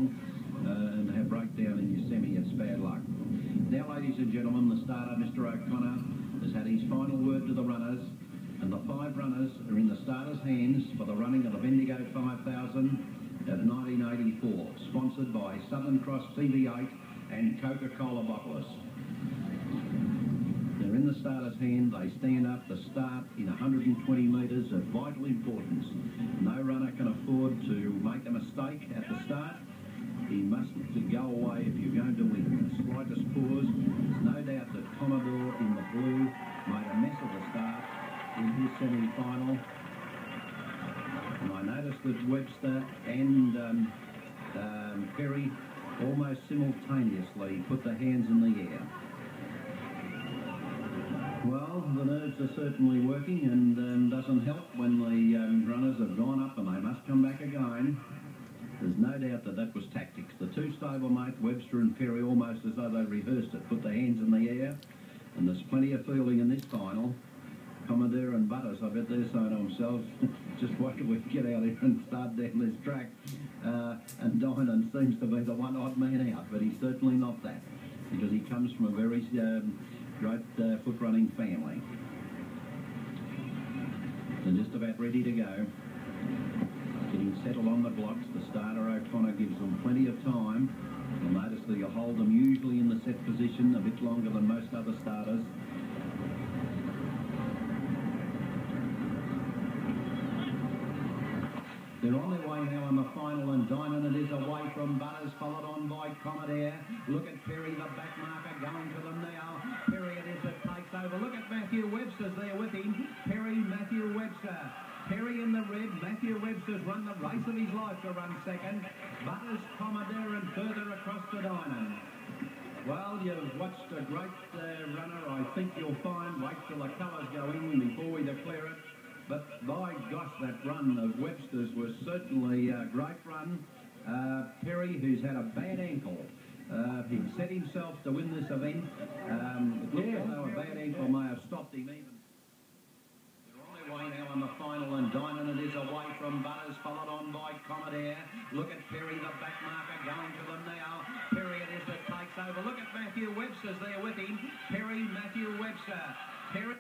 along and have breakdown in your semi, it's bad luck. Now, ladies and gentlemen, the starter, Mr. O'Connor, has had his final word to the runners, and the 5 runners are in the starter's hands for the running of the Bendigo 5000 of 1984, sponsored by Southern Cross TV8 and Coca-Cola bottlers. They're in the starter's hand. They stand up to start in 120 metres of vital importance. No runner can afford to make a mistake at the start. He must go away if you're going to win. The slightest pause. There's no doubt that Commodore in the blue made a mess of the start in his semi-final. And I noticed that Webster and Perry almost simultaneously put their hands in the air. Well, the nerves are certainly working, and doesn't help when the runners have gone up and they must come back again. There's no doubt that that was tactics. The two stablemate, Webster and Perry, almost as though they rehearsed it, put their hands in the air, and there's plenty of feeling in this final. Commodore and Butters, I bet they're saying to themselves, just wait till we get out here and start down this track. And Dynan seems to be the one odd man out, but he's certainly not that, because he comes from a very great foot running family. They're just about ready to go. Getting settled on the blocks. The starter, O'Connor, gives them plenty of time. You'll notice that he'll hold them usually in the set position a bit longer than most other starters. They're on their way now in the final, and Dynan it is away from Butters, followed on by Commodore. Look at Perry, the back marker, going to them now. Perry it is that takes over. Look at Matthew Webster's there with him. Perry, Matthew Webster. Perry in the red. Matthew Webster's run the race of his life to run second. Butters, Commodore, and further across to Dynan. Well, you've watched a great runner. I think you'll find, wait till the colours go in before we declare it. But by gosh, that run of Webster's was certainly a great run. Perry, who's had a bad ankle, he set himself to win this event. It looked as though a bad ankle may have stopped him even. They're on their way now on the final, and Dynan it is away from Butters, followed on by Commodore. Look at Perry, the back marker, going to them now. Perry it is that takes over. Look at Matthew Webster's there with him. Perry, Matthew Webster. Perry.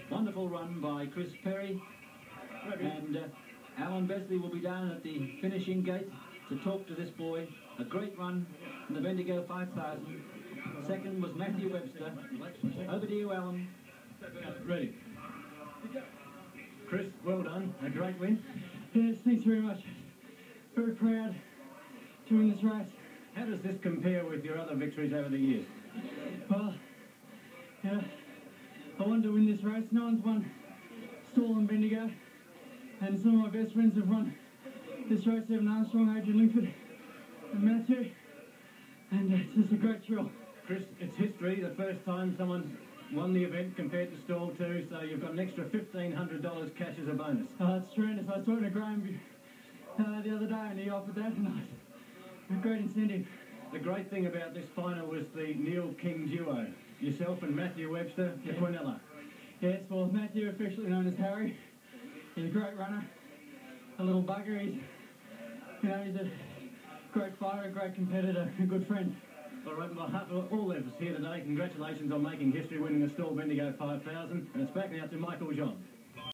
Wonderful run by Chris Perry, and Alan Besley will be down at the finishing gate to talk to this boy. A great run in the Bendigo 5000. Second was Matthew Webster. Over to you, Alan. Ready. Chris, well done. A great win. Yes, thanks very much. Very proud to win this race. How does this compare with your other victories over the years? Well, yeah, I wanted to win this race. No one's won Stawell and Bendigo, and some of my best friends have won this race. Evan Armstrong, Adrian Lingford and Matthew, and it's just a great thrill. Chris, it's history, the first time someone's won the event compared to Stawell too, so you've got an extra $1,500 cash as a bonus. Oh, it's tremendous. I was talking to Graham the other day, and he offered that, and a great incentive. The great thing about this final was the Neil King duo. Yourself and Matthew Webster, the Quinella. Yes, well, Matthew, officially known as Harry, he's a great runner, a little bugger. He's a great fighter, a great competitor, a good friend. All right, well, all of us here today, congratulations on making history, winning the Stawell Bendigo 5000, and it's back now to Michael John.